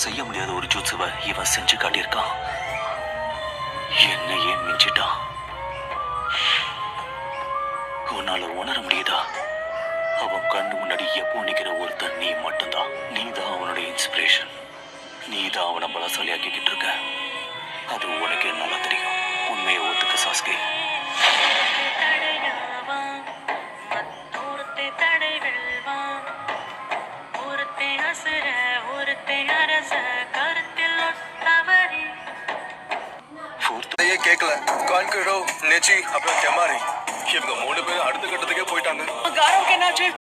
செய்ய முடியாத ஒரு ஜூட்சுவை இவன் செஞ்சு காட்டியிருக்கான். என்னையே மிஞ்சிட்டான். உன்னால உணர முடியுதா? அவன் கண்ணு முன்னாடி எப்போ நிக்கிற ஒருத்தன் நீ மட்டும்தான். நீதான் அவனுடைய இன்ஸ்பிரேஷன். நீதான் அவனை பலசாலியாக்கிக்கிட்டு இருக்க. அது உனக்கு நல்லா தெரியும். உண்மையை ஒத்துக்க சாஸ்கே. கேட்கல கான்கிரோ நெச்சி அப்புறம் கெமாரி இவங்க 3 பேரும் அடுத்த கட்டத்துக்கே போயிட்டாங்க. गारों के नाचे